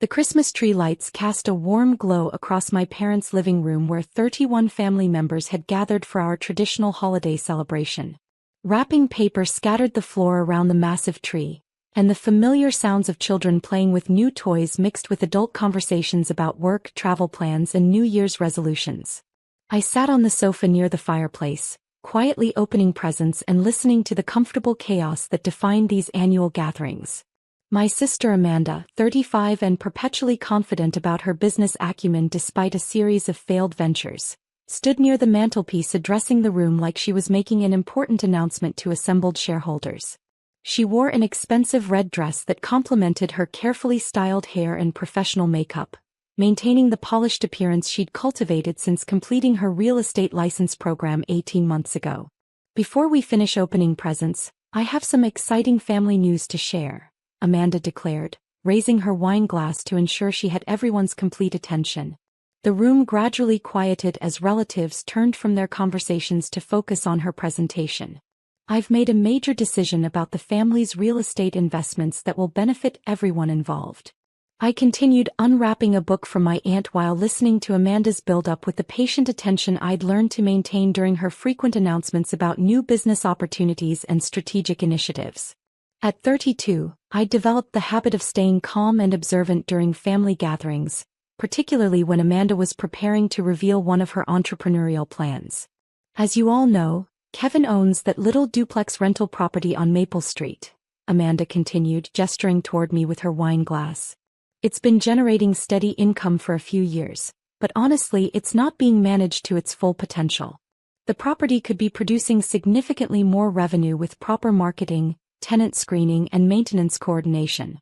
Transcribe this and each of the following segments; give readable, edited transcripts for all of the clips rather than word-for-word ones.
The Christmas tree lights cast a warm glow across my parents' living room where 31 family members had gathered for our traditional holiday celebration. Wrapping paper scattered the floor around the massive tree, and the familiar sounds of children playing with new toys mixed with adult conversations about work, travel plans, and New Year's resolutions. I sat on the sofa near the fireplace, quietly opening presents and listening to the comfortable chaos that defined these annual gatherings. My sister Amanda, 35 and perpetually confident about her business acumen despite a series of failed ventures, stood near the mantelpiece addressing the room like she was making an important announcement to assembled shareholders. She wore an expensive red dress that complemented her carefully styled hair and professional makeup, maintaining the polished appearance she'd cultivated since completing her real estate license program 18 months ago. Before we finish opening presents, I have some exciting family news to share, Amanda declared, raising her wine glass to ensure she had everyone's complete attention. The room gradually quieted as relatives turned from their conversations to focus on her presentation. I've made a major decision about the family's real estate investments that will benefit everyone involved. I continued unwrapping a book from my aunt while listening to Amanda's build-up with the patient attention I'd learned to maintain during her frequent announcements about new business opportunities and strategic initiatives. At 32, I developed the habit of staying calm and observant during family gatherings, particularly when Amanda was preparing to reveal one of her entrepreneurial plans. As you all know, Kevin owns that little duplex rental property on Maple Street, Amanda continued, gesturing toward me with her wine glass. It's been generating steady income for a few years, but honestly it's not being managed to its full potential. The property could be producing significantly more revenue with proper marketing, tenant screening, and maintenance coordination.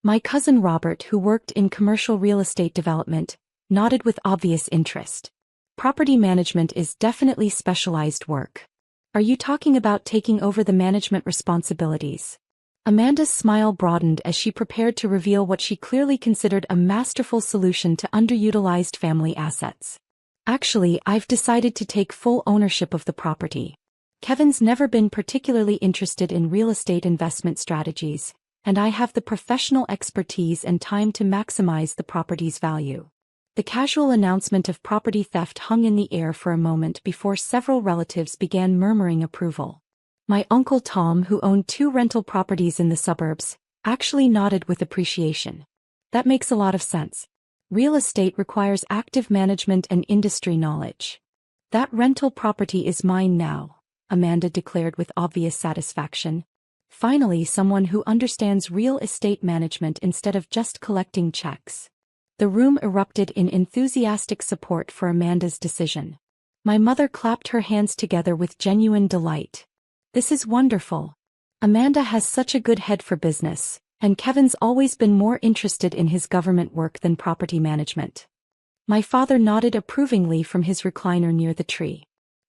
My cousin Robert, who worked in commercial real estate development, nodded with obvious interest. Property management is definitely specialized work. Are you talking about taking over the management responsibilities? Amanda's smile broadened as she prepared to reveal what she clearly considered a masterful solution to underutilized family assets. Actually, I've decided to take full ownership of the property. Kevin's never been particularly interested in real estate investment strategies, and I have the professional expertise and time to maximize the property's value. The casual announcement of property theft hung in the air for a moment before several relatives began murmuring approval. My uncle Tom, who owned 2 rental properties in the suburbs, actually nodded with appreciation. That makes a lot of sense. Real estate requires active management and industry knowledge. That rental property is mine now, Amanda declared with obvious satisfaction. Finally, someone who understands real estate management instead of just collecting checks. The room erupted in enthusiastic support for Amanda's decision. My mother clapped her hands together with genuine delight. This is wonderful. Amanda has such a good head for business, and Kevin's always been more interested in his government work than property management. My father nodded approvingly from his recliner near the tree.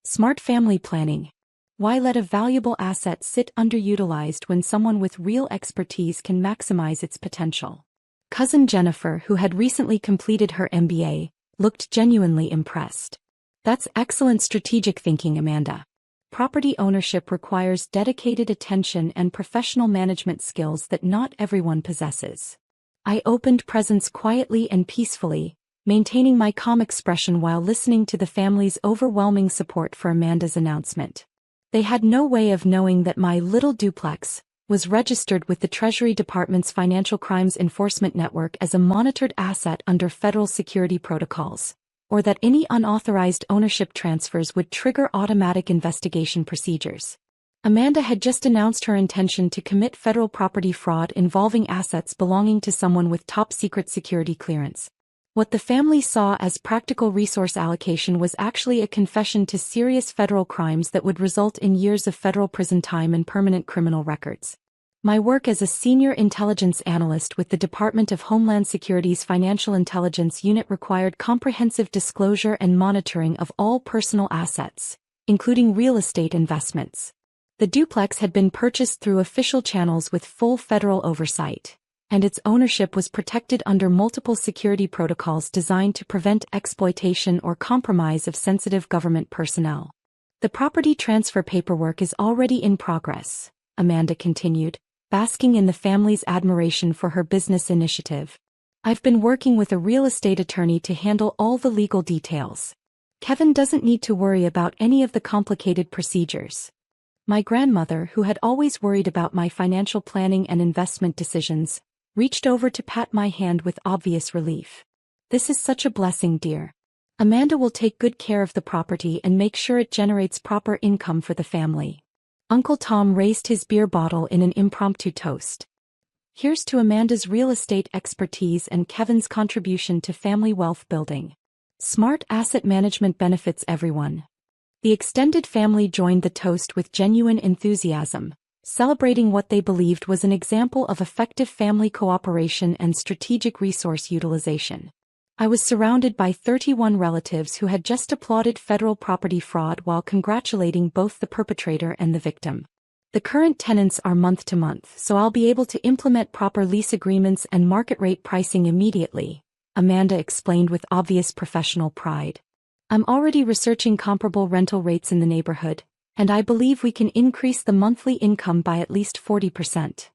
Smart family planning. Why let a valuable asset sit underutilized when someone with real expertise can maximize its potential? Cousin Jennifer, who had recently completed her MBA, looked genuinely impressed. That's excellent strategic thinking, Amanda. Property ownership requires dedicated attention and professional management skills that not everyone possesses. I opened presents quietly and peacefully, maintaining my calm expression while listening to the family's overwhelming support for Amanda's announcement. They had no way of knowing that my little duplex was registered with the Treasury Department's Financial Crimes Enforcement Network as a monitored asset under federal security protocols, or that any unauthorized ownership transfers would trigger automatic investigation procedures. Amanda had just announced her intention to commit federal property fraud involving assets belonging to someone with top-secret security clearance. What the family saw as practical resource allocation was actually a confession to serious federal crimes that would result in years of federal prison time and permanent criminal records. My work as a senior intelligence analyst with the Department of Homeland Security's Financial Intelligence Unit required comprehensive disclosure and monitoring of all personal assets, including real estate investments. The duplex had been purchased through official channels with full federal oversight, and its ownership was protected under multiple security protocols designed to prevent exploitation or compromise of sensitive government personnel. The property transfer paperwork is already in progress, Amanda continued, basking in the family's admiration for her business initiative. I've been working with a real estate attorney to handle all the legal details. Kevin doesn't need to worry about any of the complicated procedures. My grandmother, who had always worried about my financial planning and investment decisions, reached over to pat my hand with obvious relief. This is such a blessing, dear. Amanda will take good care of the property and make sure it generates proper income for the family. Uncle Tom raised his beer bottle in an impromptu toast. Here's to Amanda's real estate expertise and Kevin's contribution to family wealth building. Smart asset management benefits everyone. The extended family joined the toast with genuine enthusiasm, celebrating what they believed was an example of effective family cooperation and strategic resource utilization. I was surrounded by 31 relatives who had just applauded federal property fraud while congratulating both the perpetrator and the victim. The current tenants are month to month, so I'll be able to implement proper lease agreements and market rate pricing immediately, Amanda explained with obvious professional pride. I'm already researching comparable rental rates in the neighborhood, and I believe we can increase the monthly income by at least 40%.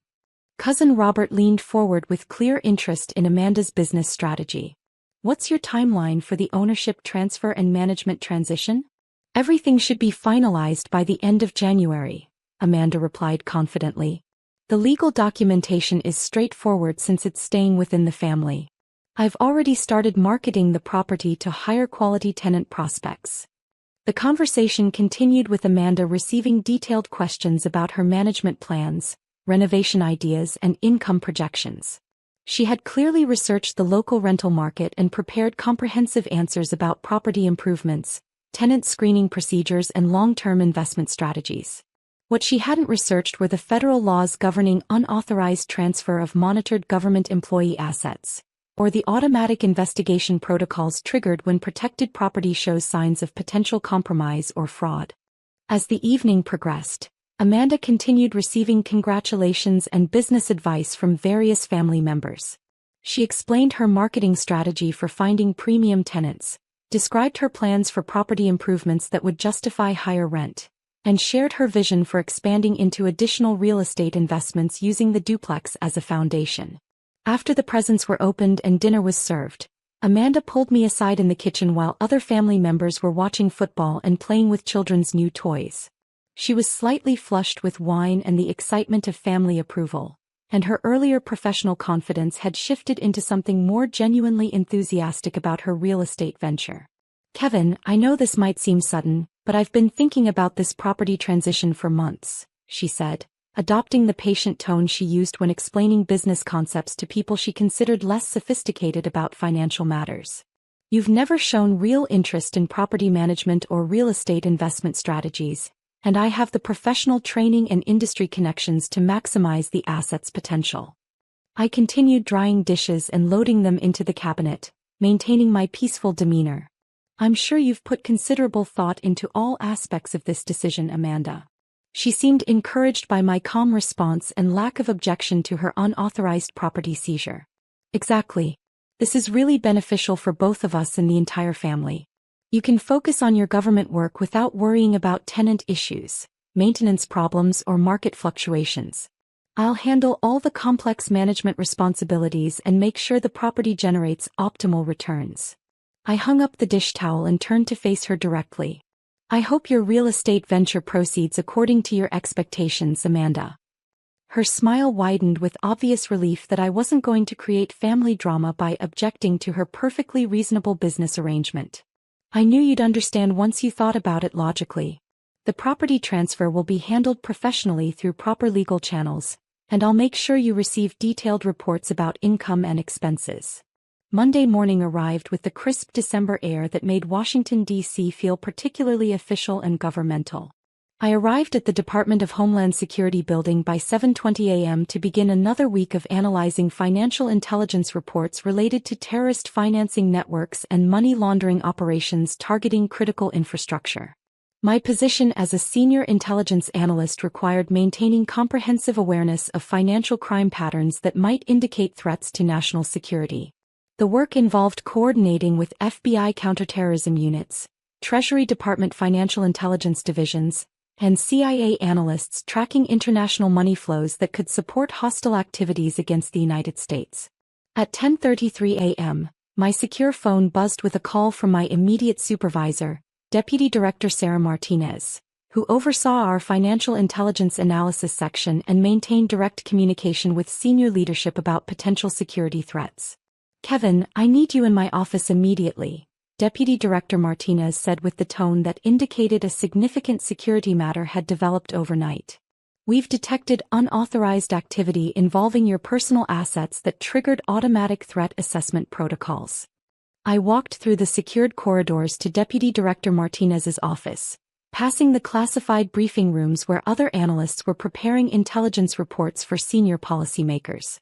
Cousin Robert leaned forward with clear interest in Amanda's business strategy. What's your timeline for the ownership transfer and management transition? Everything should be finalized by the end of January, Amanda replied confidently. The legal documentation is straightforward since it's staying within the family. I've already started marketing the property to higher quality tenant prospects. The conversation continued with Amanda receiving detailed questions about her management plans, renovation ideas, and income projections. She had clearly researched the local rental market and prepared comprehensive answers about property improvements, tenant screening procedures, and long-term investment strategies. What she hadn't researched were the federal laws governing unauthorized transfer of monitored government employee assets, or the automatic investigation protocols triggered when protected property shows signs of potential compromise or fraud. As the evening progressed, Amanda continued receiving congratulations and business advice from various family members. She explained her marketing strategy for finding premium tenants, described her plans for property improvements that would justify higher rent, and shared her vision for expanding into additional real estate investments using the duplex as a foundation. After the presents were opened and dinner was served, Amanda pulled me aside in the kitchen while other family members were watching football and playing with children's new toys. She was slightly flushed with wine and the excitement of family approval, and her earlier professional confidence had shifted into something more genuinely enthusiastic about her real estate venture. Kevin, I know this might seem sudden, but I've been thinking about this property transition for months, she said, adopting the patient tone she used when explaining business concepts to people she considered less sophisticated about financial matters. You've never shown real interest in property management or real estate investment strategies, and I have the professional training and industry connections to maximize the asset's potential. I continued drying dishes and loading them into the cabinet, maintaining my peaceful demeanor. I'm sure you've put considerable thought into all aspects of this decision, Amanda. She seemed encouraged by my calm response and lack of objection to her unauthorized property seizure. Exactly. This is really beneficial for both of us and the entire family. You can focus on your government work without worrying about tenant issues, maintenance problems, or market fluctuations. I'll handle all the complex management responsibilities and make sure the property generates optimal returns. I hung up the dish towel and turned to face her directly. I hope your real estate venture proceeds according to your expectations, Amanda. Her smile widened with obvious relief that I wasn't going to create family drama by objecting to her perfectly reasonable business arrangement. I knew you'd understand once you thought about it logically. The property transfer will be handled professionally through proper legal channels, and I'll make sure you receive detailed reports about income and expenses. Monday morning arrived with the crisp December air that made Washington, D.C. feel particularly official and governmental. I arrived at the Department of Homeland Security building by 7:20 a.m. to begin another week of analyzing financial intelligence reports related to terrorist financing networks and money laundering operations targeting critical infrastructure. My position as a senior intelligence analyst required maintaining comprehensive awareness of financial crime patterns that might indicate threats to national security. The work involved coordinating with FBI counterterrorism units, Treasury Department financial intelligence divisions, and CIA analysts tracking international money flows that could support hostile activities against the United States. At 10:33 a.m., my secure phone buzzed with a call from my immediate supervisor, Deputy Director Sarah Martinez, who oversaw our financial intelligence analysis section and maintained direct communication with senior leadership about potential security threats. "Kevin, I need you in my office immediately," Deputy Director Martinez said with the tone that indicated a significant security matter had developed overnight. "We've detected unauthorized activity involving your personal assets that triggered automatic threat assessment protocols." I walked through the secured corridors to Deputy Director Martinez's office, passing the classified briefing rooms where other analysts were preparing intelligence reports for senior policymakers.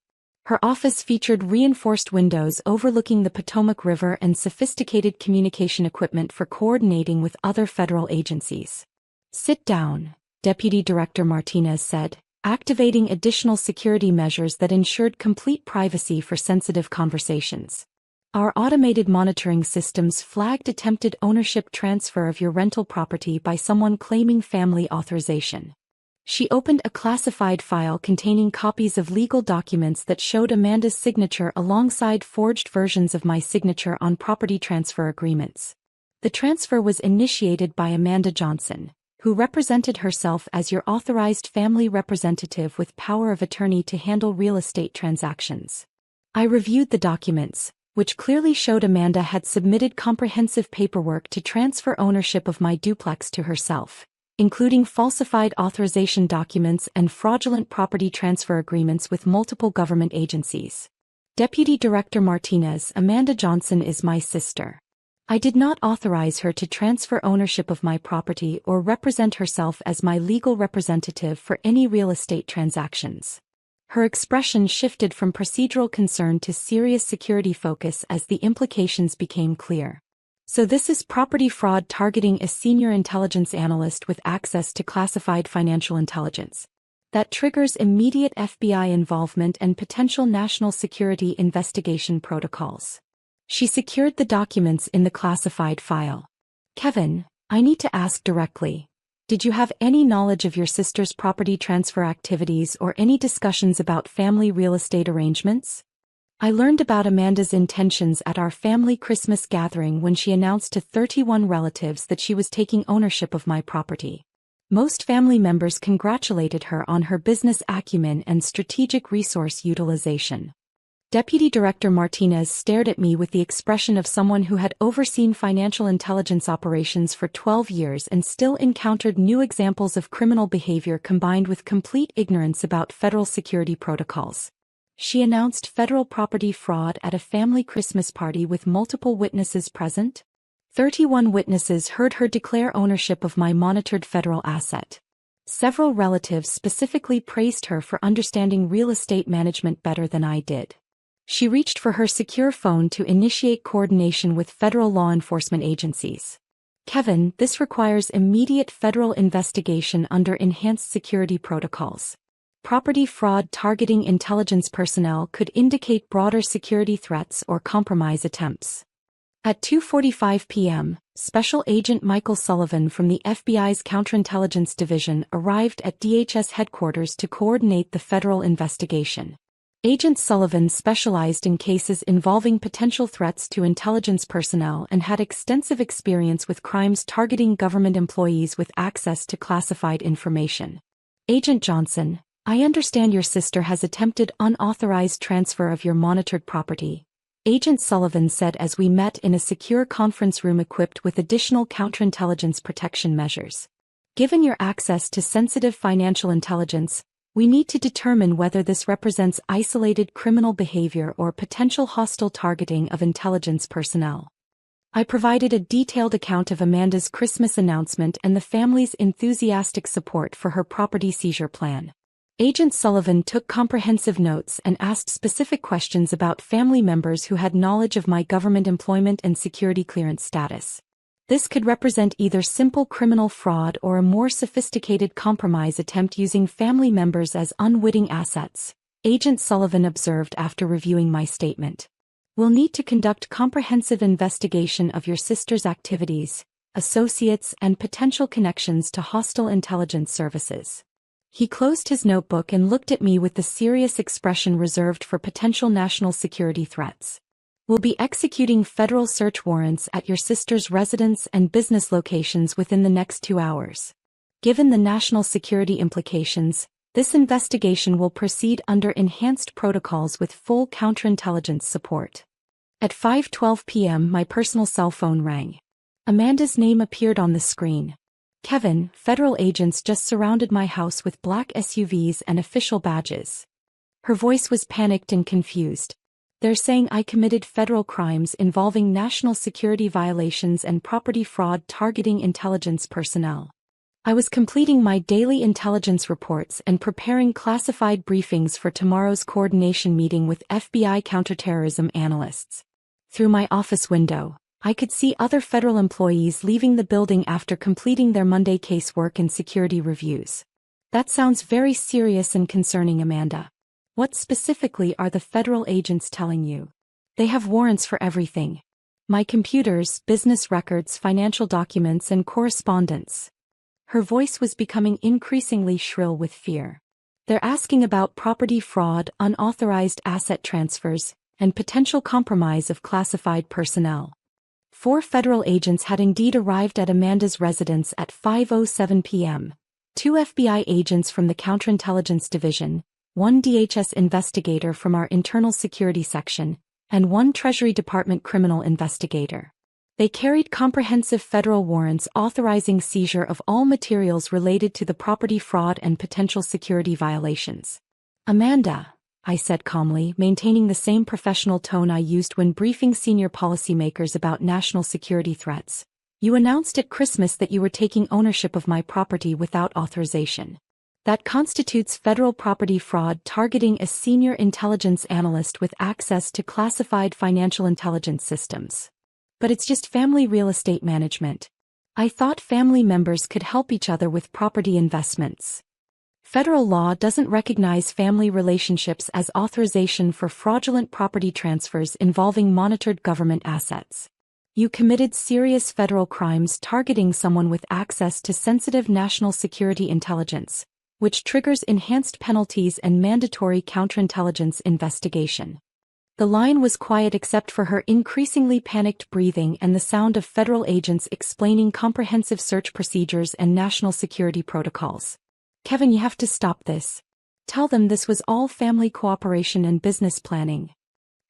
Her office featured reinforced windows overlooking the Potomac River and sophisticated communication equipment for coordinating with other federal agencies. "Sit down," Deputy Director Martinez said, activating additional security measures that ensured complete privacy for sensitive conversations. "Our automated monitoring systems flagged attempted ownership transfer of your rental property by someone claiming family authorization." She opened a classified file containing copies of legal documents that showed Amanda's signature alongside forged versions of my signature on property transfer agreements. "The transfer was initiated by Amanda Johnson, who represented herself as your authorized family representative with power of attorney to handle real estate transactions." I reviewed the documents, which clearly showed Amanda had submitted comprehensive paperwork to transfer ownership of my duplex to herself, including falsified authorization documents and fraudulent property transfer agreements with multiple government agencies. Deputy Director Martinez, "Amanda Johnson is my sister. I did not authorize her to transfer ownership of my property or represent herself as my legal representative for any real estate transactions." Her expression shifted from procedural concern to serious security focus as the implications became clear. "So this is property fraud targeting a senior intelligence analyst with access to classified financial intelligence. That triggers immediate FBI involvement and potential national security investigation protocols." She secured the documents in the classified file. "Kevin, I need to ask directly. Did you have any knowledge of your sister's property transfer activities or any discussions about family real estate arrangements?" "I learned about Amanda's intentions at our family Christmas gathering when she announced to 31 relatives that she was taking ownership of my property. Most family members congratulated her on her business acumen and strategic resource utilization." Deputy Director Martinez stared at me with the expression of someone who had overseen financial intelligence operations for 12 years and still encountered new examples of criminal behavior combined with complete ignorance about federal security protocols. "She announced federal property fraud at a family Christmas party with multiple witnesses present? 31 witnesses heard her declare ownership of my monitored federal asset. Several relatives specifically praised her for understanding real estate management better than I did. She reached for her secure phone to initiate coordination with federal law enforcement agencies. Kevin, this requires immediate federal investigation under enhanced security protocols. Property fraud targeting intelligence personnel could indicate broader security threats or compromise attempts." At 2:45 p.m., Special Agent Michael Sullivan from the FBI's Counterintelligence Division arrived at DHS headquarters to coordinate the federal investigation. Agent Sullivan specialized in cases involving potential threats to intelligence personnel and had extensive experience with crimes targeting government employees with access to classified information. "Agent Johnson, I understand your sister has attempted unauthorized transfer of your monitored property," Agent Sullivan said as we met in a secure conference room equipped with additional counterintelligence protection measures. "Given your access to sensitive financial intelligence, we need to determine whether this represents isolated criminal behavior or potential hostile targeting of intelligence personnel." I provided a detailed account of Amanda's Christmas announcement and the family's enthusiastic support for her property seizure plan. Agent Sullivan took comprehensive notes and asked specific questions about family members who had knowledge of my government employment and security clearance status. This could represent either simple criminal fraud or a more sophisticated compromise attempt using family members as unwitting assets, Agent Sullivan observed after reviewing my statement. "We'll need to conduct comprehensive investigation of your sister's activities, associates, and potential connections to hostile intelligence services. He closed his notebook and looked at me with the serious expression reserved for potential national security threats. We'll be executing federal search warrants at your sister's residence and business locations within the next 2 hours. Given the national security implications, this investigation will proceed under enhanced protocols with full counterintelligence support. At 5:12 p.m. my personal cell phone rang. Amanda's name appeared on the screen. Kevin, federal agents just surrounded my house with black SUVs and official badges. Her voice was panicked and confused. They're saying I committed federal crimes involving national security violations and property fraud targeting intelligence personnel. I was completing my daily intelligence reports and preparing classified briefings for tomorrow's coordination meeting with FBI counterterrorism analysts. Through my office window, I could see other federal employees leaving the building after completing their Monday casework and security reviews. That sounds very serious and concerning, Amanda. What specifically are the federal agents telling you? They have warrants for everything. My computers, business records, financial documents, and correspondence. Her voice was becoming increasingly shrill with fear. They're asking about property fraud, unauthorized asset transfers, and potential compromise of classified personnel. 4 federal agents had indeed arrived at Amanda's residence at 5:07 p.m. 2 FBI agents from the Counterintelligence Division, 1 DHS investigator from our Internal Security Section, and 1 Treasury Department criminal investigator. They carried comprehensive federal warrants authorizing seizure of all materials related to the property fraud and potential security violations. Amanda, I said calmly, maintaining the same professional tone I used when briefing senior policymakers about national security threats. You announced at Christmas that you were taking ownership of my property without authorization. That constitutes federal property fraud targeting a senior intelligence analyst with access to classified financial intelligence systems. But it's just family real estate management. I thought family members could help each other with property investments. Federal law doesn't recognize family relationships as authorization for fraudulent property transfers involving monitored government assets. You committed serious federal crimes targeting someone with access to sensitive national security intelligence, which triggers enhanced penalties and mandatory counterintelligence investigation. The line was quiet except for her increasingly panicked breathing and the sound of federal agents explaining comprehensive search procedures and national security protocols. Kevin, you have to stop this. Tell them this was all family cooperation and business planning.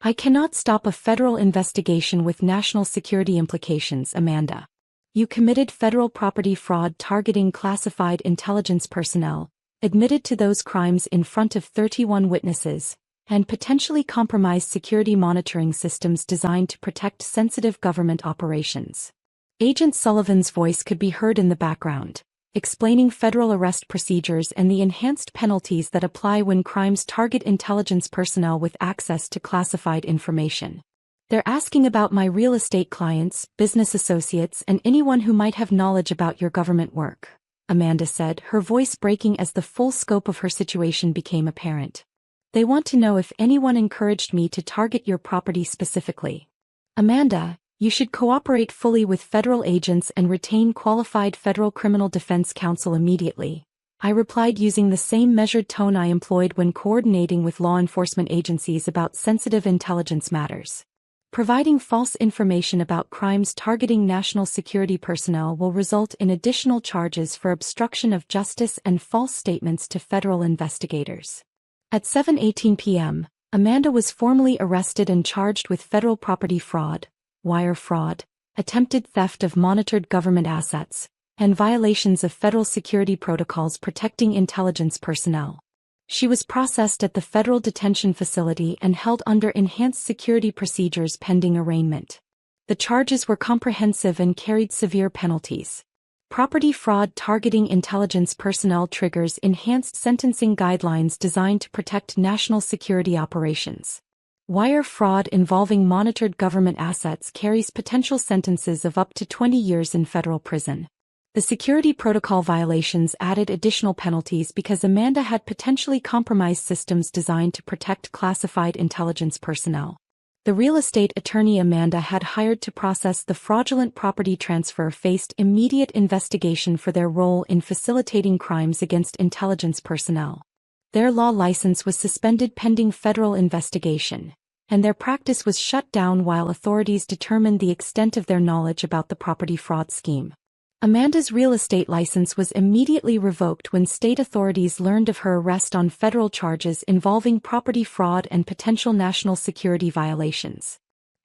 I cannot stop a federal investigation with national security implications, Amanda. You committed federal property fraud targeting classified intelligence personnel, admitted to those crimes in front of 31 witnesses, and potentially compromised security monitoring systems designed to protect sensitive government operations. Agent Sullivan's voice could be heard in the background, explaining federal arrest procedures and the enhanced penalties that apply when crimes target intelligence personnel with access to classified information. They're asking about my real estate clients, business associates, and anyone who might have knowledge about your government work, Amanda said, her voice breaking as the full scope of her situation became apparent. They want to know if anyone encouraged me to target your property specifically. Amanda, you should cooperate fully with federal agents and retain qualified federal criminal defense counsel immediately, I replied using the same measured tone I employed when coordinating with law enforcement agencies about sensitive intelligence matters. Providing false information about crimes targeting national security personnel will result in additional charges for obstruction of justice and false statements to federal investigators. At 7:18 p.m., Amanda was formally arrested and charged with federal property fraud, wire fraud, attempted theft of monitored government assets, and violations of federal security protocols protecting intelligence personnel. She was processed at the federal detention facility and held under enhanced security procedures pending arraignment. The charges were comprehensive and carried severe penalties. Property fraud targeting intelligence personnel triggers enhanced sentencing guidelines designed to protect national security operations. Wire fraud involving monitored government assets carries potential sentences of up to 20 years in federal prison. The security protocol violations added additional penalties because Amanda had potentially compromised systems designed to protect classified intelligence personnel. The real estate attorney Amanda had hired to process the fraudulent property transfer faced immediate investigation for their role in facilitating crimes against intelligence personnel. Their law license was suspended pending federal investigation, and their practice was shut down while authorities determined the extent of their knowledge about the property fraud scheme. Amanda's real estate license was immediately revoked when state authorities learned of her arrest on federal charges involving property fraud and potential national security violations.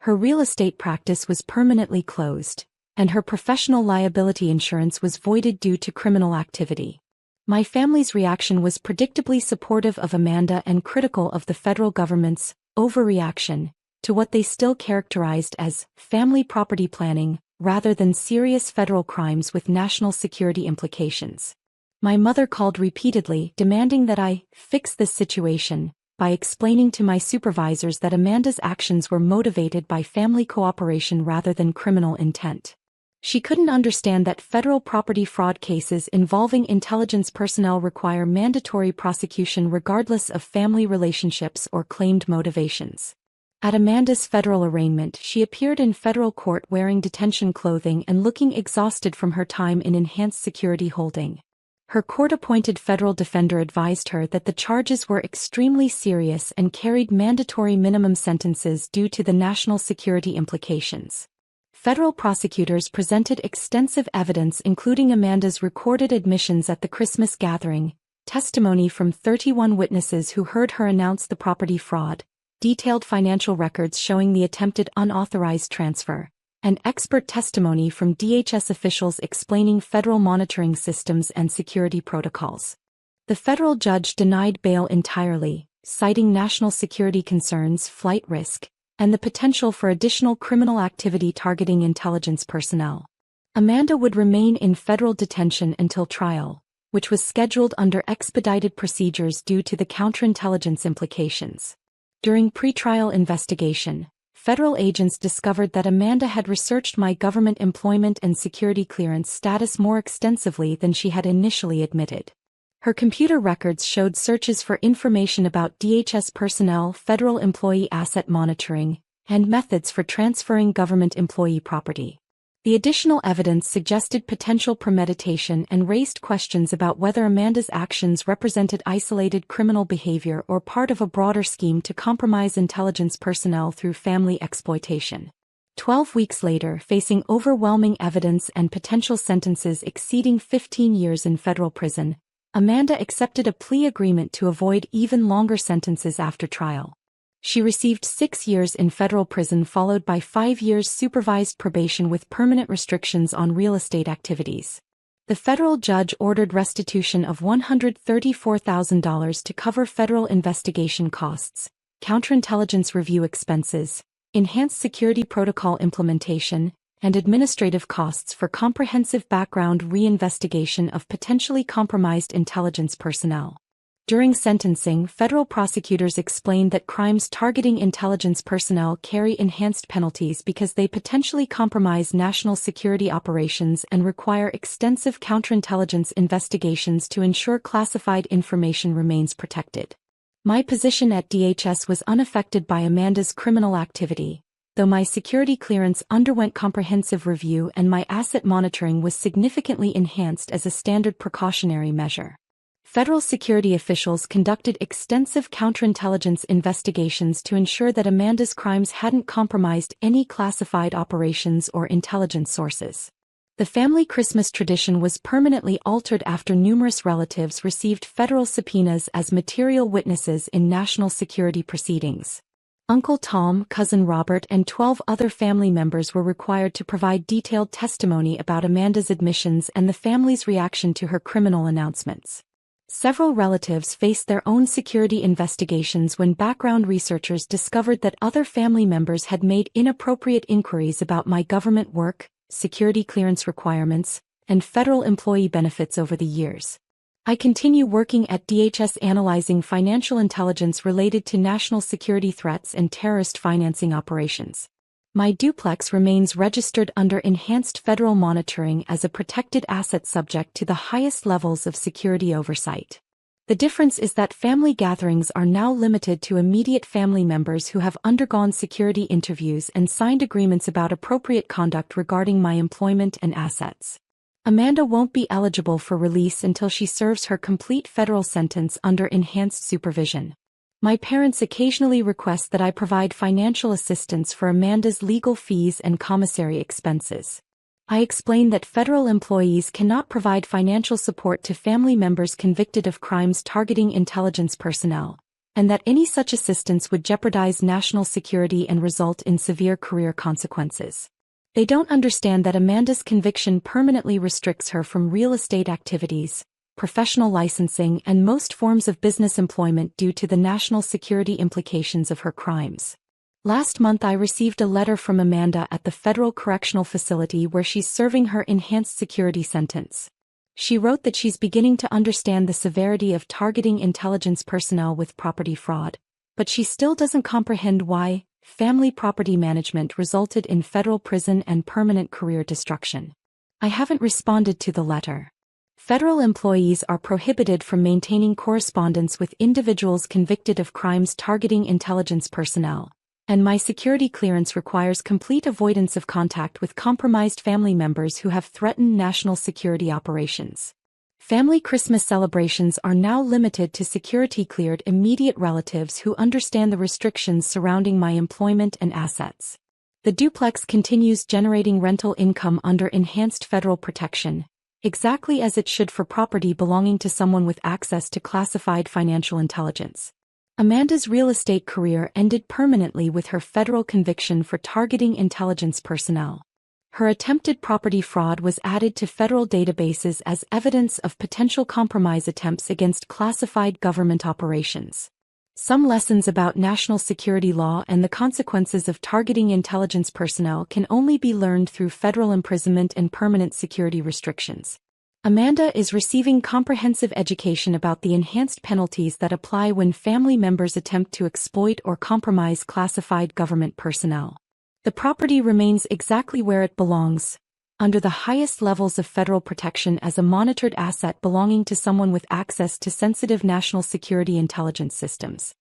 Her real estate practice was permanently closed, and her professional liability insurance was voided due to criminal activity. My family's reaction was predictably supportive of Amanda and critical of the federal government's overreaction to what they still characterized as family property planning, rather than serious federal crimes with national security implications. My mother called repeatedly, demanding that I fix this situation, by explaining to my supervisors that Amanda's actions were motivated by family cooperation rather than criminal intent. She couldn't understand that federal property fraud cases involving intelligence personnel require mandatory prosecution regardless of family relationships or claimed motivations. At Amanda's federal arraignment, she appeared in federal court wearing detention clothing and looking exhausted from her time in enhanced security holding. Her court-appointed federal defender advised her that the charges were extremely serious and carried mandatory minimum sentences due to the national security implications. Federal prosecutors presented extensive evidence including Amanda's recorded admissions at the Christmas gathering, testimony from 31 witnesses who heard her announce the property fraud, detailed financial records showing the attempted unauthorized transfer, and expert testimony from DHS officials explaining federal monitoring systems and security protocols. The federal judge denied bail entirely, citing national security concerns, flight risk, and the potential for additional criminal activity targeting intelligence personnel. Amanda would remain in federal detention until trial, which was scheduled under expedited procedures due to the counterintelligence implications. During pretrial investigation, federal agents discovered that Amanda had researched my government employment and security clearance status more extensively than she had initially admitted. Her computer records showed searches for information about DHS personnel, federal employee asset monitoring, and methods for transferring government employee property. The additional evidence suggested potential premeditation and raised questions about whether Amanda's actions represented isolated criminal behavior or part of a broader scheme to compromise intelligence personnel through family exploitation. 12 weeks later, facing overwhelming evidence and potential sentences exceeding 15 years in federal prison, Amanda accepted a plea agreement to avoid even longer sentences after trial. She received 6 years in federal prison followed by 5 years supervised probation with permanent restrictions on real estate activities. The federal judge ordered restitution of $134,000 to cover federal investigation costs, counterintelligence review expenses, enhanced security protocol implementation, and administrative costs for comprehensive background reinvestigation of potentially compromised intelligence personnel. During sentencing, federal prosecutors explained that crimes targeting intelligence personnel carry enhanced penalties because they potentially compromise national security operations and require extensive counterintelligence investigations to ensure classified information remains protected. My position at DHS was unaffected by Amanda's criminal activity, though my security clearance underwent comprehensive review and my asset monitoring was significantly enhanced as a standard precautionary measure. Federal security officials conducted extensive counterintelligence investigations to ensure that Amanda's crimes hadn't compromised any classified operations or intelligence sources. The family Christmas tradition was permanently altered after numerous relatives received federal subpoenas as material witnesses in national security proceedings. Uncle Tom, Cousin Robert, and 12 other family members were required to provide detailed testimony about Amanda's admissions and the family's reaction to her criminal announcements. Several relatives faced their own security investigations when background researchers discovered that other family members had made inappropriate inquiries about my government work, security clearance requirements, and federal employee benefits over the years. I continue working at DHS analyzing financial intelligence related to national security threats and terrorist financing operations. My duplex remains registered under enhanced federal monitoring as a protected asset subject to the highest levels of security oversight. The difference is that family gatherings are now limited to immediate family members who have undergone security interviews and signed agreements about appropriate conduct regarding my employment and assets. Amanda won't be eligible for release until she serves her complete federal sentence under enhanced supervision. My parents occasionally request that I provide financial assistance for Amanda's legal fees and commissary expenses. I explain that federal employees cannot provide financial support to family members convicted of crimes targeting intelligence personnel, and that any such assistance would jeopardize national security and result in severe career consequences. They don't understand that Amanda's conviction permanently restricts her from real estate activities, professional licensing, and most forms of business employment due to the national security implications of her crimes. Last month I received a letter from Amanda at the federal correctional facility where she's serving her enhanced security sentence. She wrote that she's beginning to understand the severity of targeting intelligence personnel with property fraud, but she still doesn't comprehend why family property management resulted in federal prison and permanent career destruction. I haven't responded to the letter. Federal employees are prohibited from maintaining correspondence with individuals convicted of crimes targeting intelligence personnel, and my security clearance requires complete avoidance of contact with compromised family members who have threatened national security operations. Family Christmas celebrations are now limited to security-cleared immediate relatives who understand the restrictions surrounding my employment and assets. The duplex continues generating rental income under enhanced federal protection, exactly as it should for property belonging to someone with access to classified financial intelligence. Amanda's real estate career ended permanently with her federal conviction for targeting intelligence personnel. Her attempted property fraud was added to federal databases as evidence of potential compromise attempts against classified government operations. Some lessons about national security law and the consequences of targeting intelligence personnel can only be learned through federal imprisonment and permanent security restrictions. Amanda is receiving comprehensive education about the enhanced penalties that apply when family members attempt to exploit or compromise classified government personnel. The property remains exactly where it belongs, under the highest levels of federal protection as a monitored asset belonging to someone with access to sensitive national security intelligence systems.